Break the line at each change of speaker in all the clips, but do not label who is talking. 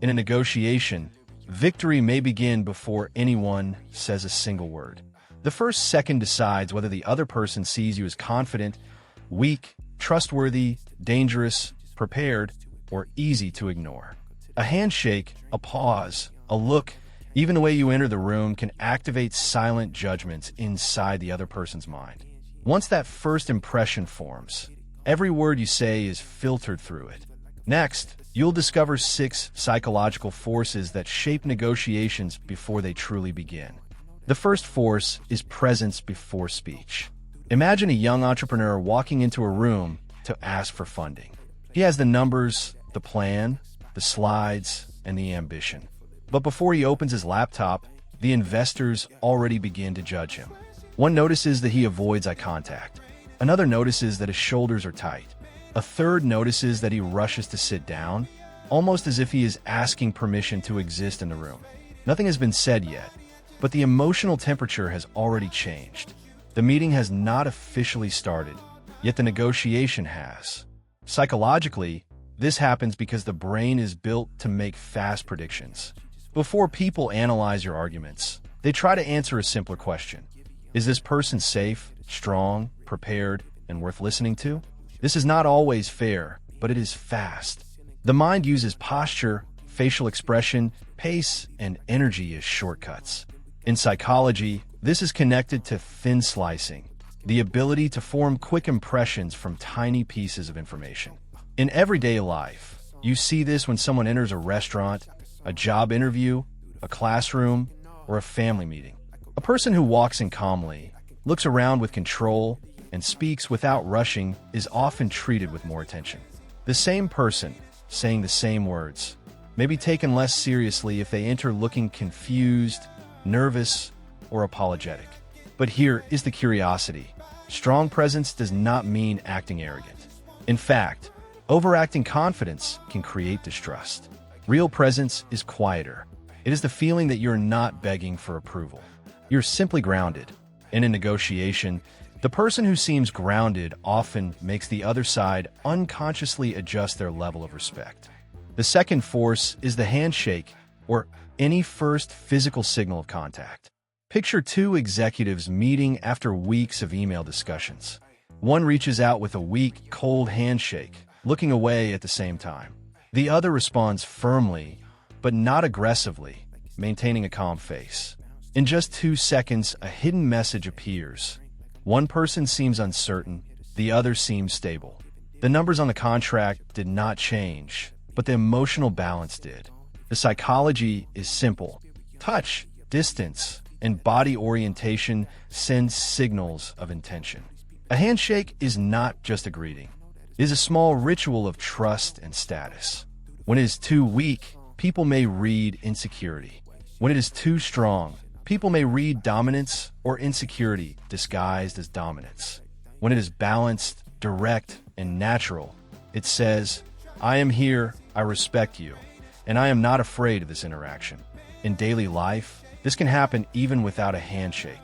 In a negotiation, victory may begin before anyone says a single word. The first second decides whether the other person sees you as confident, weak, trustworthy, dangerous, prepared, or easy to ignore. A handshake, a pause, a look, even the way you enter the room can activate silent judgments inside the other person's mind. Once that first impression forms, every word you say is filtered through it. Next, you'll discover 6 psychological forces that shape negotiations before they truly begin. The first force is presence before speech. Imagine a young entrepreneur walking into a room to ask for funding. He has the numbers, the plan, the slides, and the ambition. But before he opens his laptop, the investors already begin to judge him. One notices that he avoids eye contact. Another notices that his shoulders are tight. A third notices that he rushes to sit down, almost as if he is asking permission to exist in the room. Nothing has been said yet, but the emotional temperature has already changed. The meeting has not officially started, yet the negotiation has. Psychologically, this happens because the brain is built to make fast predictions. Before people analyze your arguments, they try to answer a simpler question. Is this person safe, strong, prepared, and worth listening to? This is not always fair, but it is fast. The mind uses posture, facial expression, pace, and energy as shortcuts. In psychology, this is connected to thin slicing, the ability to form quick impressions from tiny pieces of information. In everyday life, you see this when someone enters a restaurant, a job interview, a classroom, or a family meeting. A person who walks in calmly, looks around with control, and speaks without rushing is often treated with more attention. The same person, saying the same words, may be taken less seriously if they enter looking confused, nervous, or apologetic. But here is the curiosity. Strong presence does not mean acting arrogant. In fact, overacting confidence can create distrust. Real presence is quieter. It is the feeling that you're not begging for approval. You're simply grounded. In a negotiation, the person who seems grounded often makes the other side unconsciously adjust their level of respect. The second force is the handshake, or any first physical signal of contact. Picture 2 executives meeting after weeks of email discussions. One reaches out with a weak, cold handshake, looking away at the same time. The other responds firmly, but not aggressively, maintaining a calm face. In just 2 seconds, a hidden message appears. One person seems uncertain, the other seems stable. The numbers on the contract did not change, but the emotional balance did. The psychology is simple. Touch, distance, and body orientation send signals of intention. A handshake is not just a greeting. It is a small ritual of trust and status. When it is too weak, people may read insecurity. When it is too strong, people may read dominance or insecurity disguised as dominance. When it is balanced, direct, and natural, it says, I am here, I respect you, and I am not afraid of this interaction. In daily life, this can happen even without a handshake.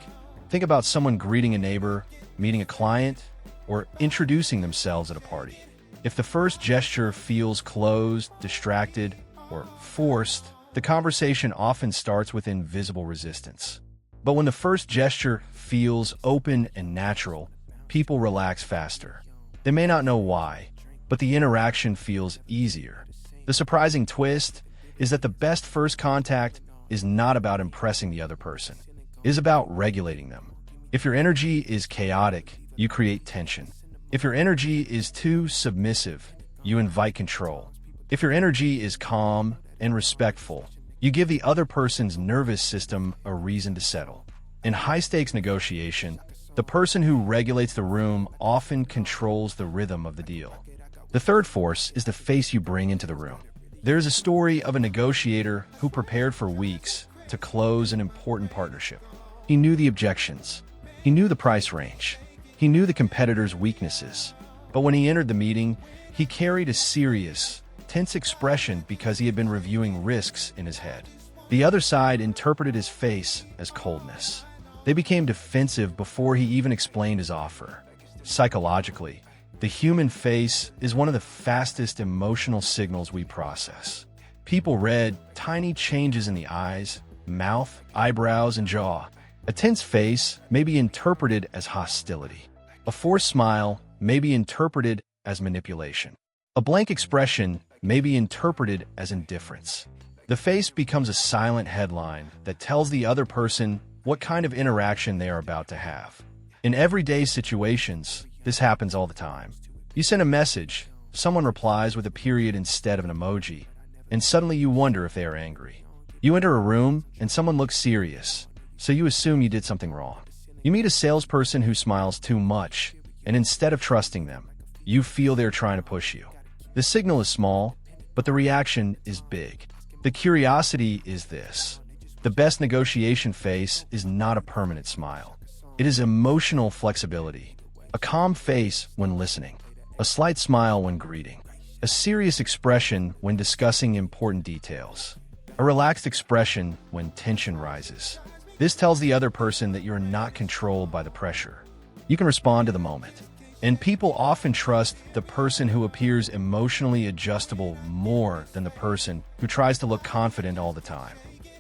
Think about someone greeting a neighbor, meeting a client, or introducing themselves at a party. If the first gesture feels closed, distracted, or forced, the conversation often starts with invisible resistance. But when the first gesture feels open and natural, people relax faster. They may not know why, but the interaction feels easier. The surprising twist is that the best first contact is not about impressing the other person. It is about regulating them. If your energy is chaotic, you create tension. If your energy is too submissive, you invite control. If your energy is calm and respectful, you give the other person's nervous system a reason to settle. In high-stakes negotiation, the person who regulates the room often controls the rhythm of the deal. The third force is the face you bring into the room. There is a story of a negotiator who prepared for weeks to close an important partnership. He knew the objections. He knew the price range. He knew the competitor's weaknesses. But when he entered the meeting, he carried a serious, tense expression because he had been reviewing risks in his head. The other side interpreted his face as coldness. They became defensive before he even explained his offer. Psychologically, the human face is one of the fastest emotional signals we process. People read tiny changes in the eyes, mouth, eyebrows, and jaw. A tense face may be interpreted as hostility. A forced smile may be interpreted as manipulation. A blank expression may be interpreted as indifference. The face becomes a silent headline that tells the other person what kind of interaction they are about to have. In everyday situations, this happens all the time. You send a message, someone replies with a period instead of an emoji, and suddenly you wonder if they are angry. You enter a room and someone looks serious, so you assume you did something wrong. You meet a salesperson who smiles too much, and instead of trusting them, you feel they're trying to push you. The signal is small, but the reaction is big. The curiosity is this: the best negotiation face is not a permanent smile. It is emotional flexibility. A calm face when listening, a slight smile when greeting, a serious expression when discussing important details, a relaxed expression when tension rises. This tells the other person that you're not controlled by the pressure. You can respond to the moment. And people often trust the person who appears emotionally adjustable more than the person who tries to look confident all the time.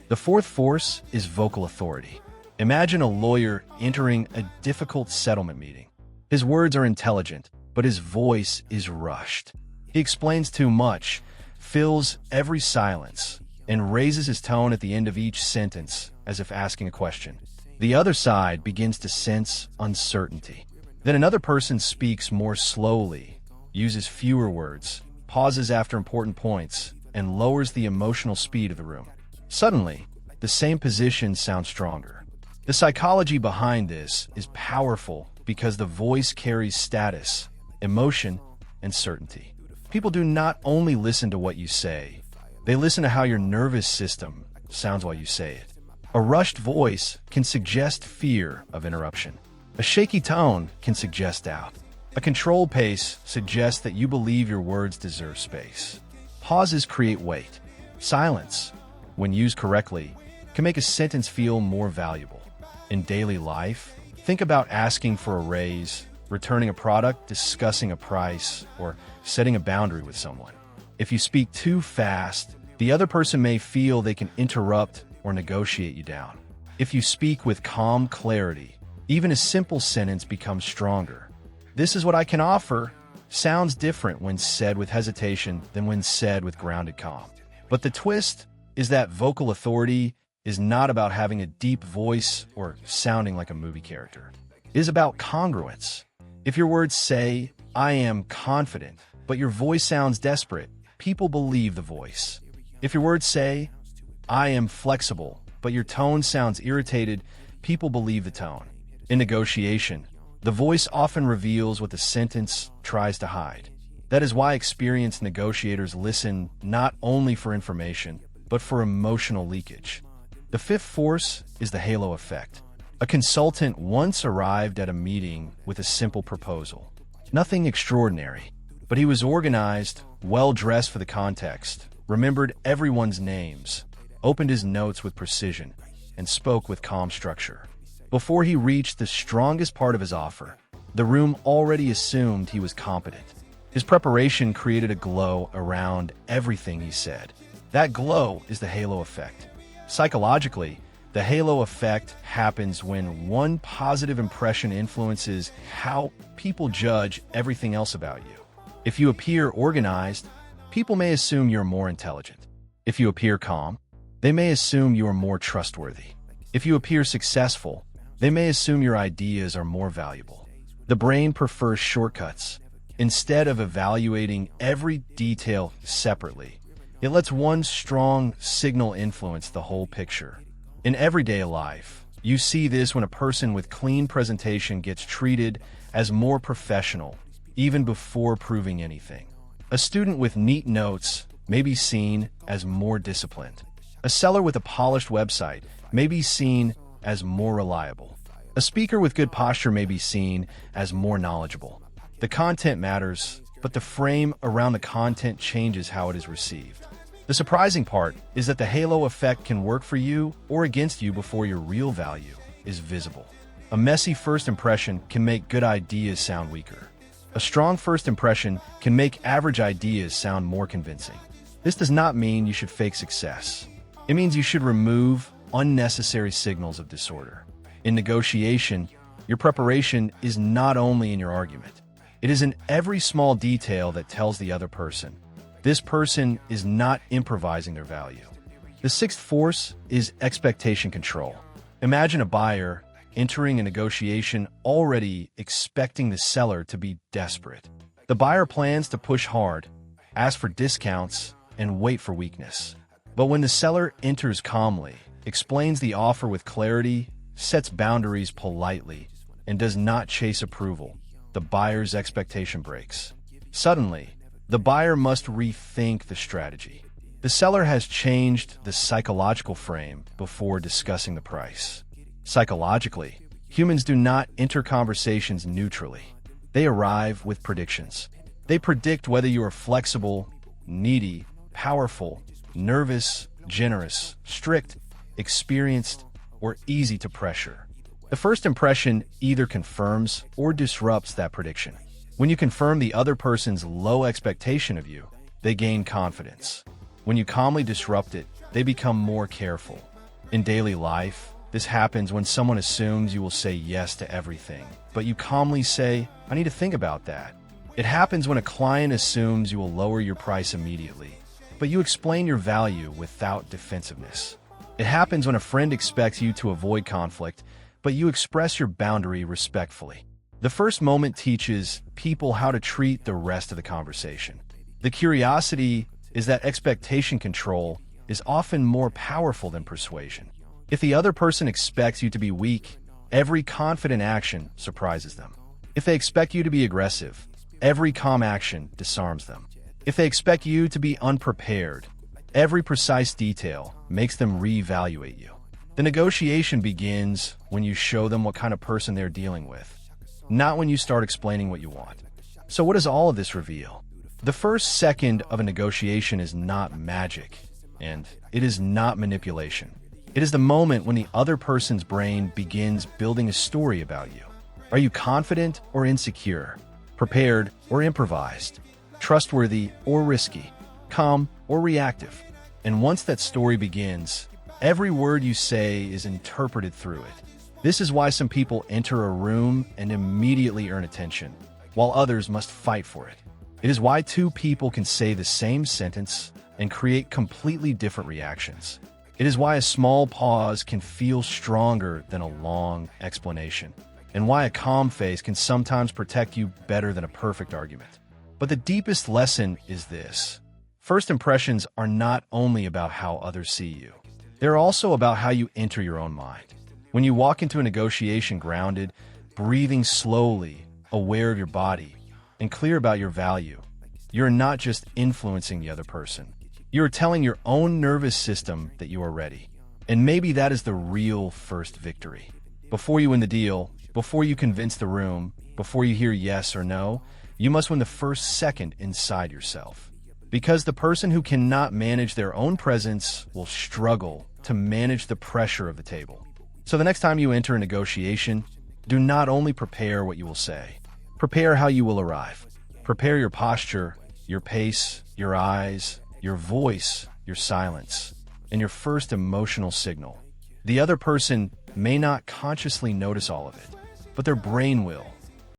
The fourth force is vocal authority. Imagine a lawyer entering a difficult settlement meeting. His words are intelligent, but his voice is rushed. He explains too much, fills every silence, and raises his tone at the end of each sentence as if asking a question. The other side begins to sense uncertainty. Then another person speaks more slowly, uses fewer words, pauses after important points, and lowers the emotional speed of the room. Suddenly, the same position sounds stronger. The psychology behind this is powerful because the voice carries status, emotion, and certainty. People do not only listen to what you say, they listen to how your nervous system sounds while you say it. A rushed voice can suggest fear of interruption. A shaky tone can suggest doubt. A controlled pace suggests that you believe your words deserve space. Pauses create weight. Silence, when used correctly, can make a sentence feel more valuable. In daily life, think about asking for a raise, returning a product, discussing a price, or setting a boundary with someone. If you speak too fast, the other person may feel they can interrupt or negotiate you down. If you speak with calm clarity, even a simple sentence becomes stronger. "This is what I can offer," sounds different when said with hesitation than when said with grounded calm. But the twist is that vocal authority is not about having a deep voice or sounding like a movie character. It is about congruence. If your words say, "I am confident," but your voice sounds desperate, people believe the voice. If your words say, "I am flexible," but your tone sounds irritated, people believe the tone. In negotiation, the voice often reveals what the sentence tries to hide. That is why experienced negotiators listen not only for information, but for emotional leakage. The fifth force is the halo effect. A consultant once arrived at a meeting with a simple proposal. Nothing extraordinary, but he was organized, well-dressed for the context, remembered everyone's names, opened his notes with precision, and spoke with calm structure. Before he reached the strongest part of his offer, the room already assumed he was competent. His preparation created a glow around everything he said. That glow is the halo effect. Psychologically, the halo effect happens when one positive impression influences how people judge everything else about you. If you appear organized, people may assume you're more intelligent. If you appear calm, they may assume you are more trustworthy. If you appear successful, they may assume your ideas are more valuable. The brain prefers shortcuts. Instead of evaluating every detail separately, it lets one strong signal influence the whole picture. In everyday life, you see this when a person with clean presentation gets treated as more professional, even before proving anything. A student with neat notes may be seen as more disciplined. A seller with a polished website may be seen as more reliable. A speaker with good posture may be seen as more knowledgeable. The content matters, but the frame around the content changes how it is received. The surprising part is that the halo effect can work for you or against you before your real value is visible. A messy first impression can make good ideas sound weaker. A strong first impression can make average ideas sound more convincing. This does not mean you should fake success. It means you should remove unnecessary signals of disorder. In negotiation, your preparation is not only in your argument. It is in every small detail that tells the other person, this person is not improvising their value. The sixth force is expectation control. Imagine a buyer entering a negotiation already expecting the seller to be desperate. The buyer plans to push hard, ask for discounts, and wait for weakness. But when the seller enters calmly, explains the offer with clarity, sets boundaries politely, and does not chase approval, the buyer's expectation breaks. Suddenly, the buyer must rethink the strategy. The seller has changed the psychological frame before discussing the price. Psychologically, humans do not enter conversations neutrally. They arrive with predictions. They predict whether you are flexible, needy, powerful, nervous, generous, strict, experienced, or easy to pressure. The first impression either confirms or disrupts that prediction. When you confirm the other person's low expectation of you, they gain confidence. When you calmly disrupt it, they become more careful. In daily life, this happens when someone assumes you will say yes to everything, but you calmly say, I need to think about that. It happens when a client assumes you will lower your price immediately, but you explain your value without defensiveness. It happens when a friend expects you to avoid conflict, but you express your boundary respectfully. The first moment teaches people how to treat the rest of the conversation. The curiosity is that expectation control is often more powerful than persuasion. If the other person expects you to be weak, every confident action surprises them. If they expect you to be aggressive, every calm action disarms them. If they expect you to be unprepared, every precise detail makes them reevaluate you. The negotiation begins when you show them what kind of person they're dealing with, not when you start explaining what you want. So what does all of this reveal? The first second of a negotiation is not magic, and it is not manipulation. It is the moment when the other person's brain begins building a story about you. Are you confident or insecure? Prepared or improvised? Trustworthy or risky? Calm or reactive? And once that story begins, every word you say is interpreted through it. This is why some people enter a room and immediately earn attention, while others must fight for it. It is why two people can say the same sentence and create completely different reactions. It is why a small pause can feel stronger than a long explanation, and why a calm face can sometimes protect you better than a perfect argument. But the deepest lesson is this. First impressions are not only about how others see you. They're also about how you enter your own mind. When you walk into a negotiation grounded, breathing slowly, aware of your body, and clear about your value, you're not just influencing the other person. You're telling your own nervous system that you are ready. And maybe that is the real first victory. Before you win the deal, before you convince the room, before you hear yes or no, you must win the first second inside yourself. Because the person who cannot manage their own presence will struggle to manage the pressure of the table. So the next time you enter a negotiation, do not only prepare what you will say. Prepare how you will arrive. Prepare your posture, your pace, your eyes, your voice, your silence, and your first emotional signal. The other person may not consciously notice all of it, but their brain will.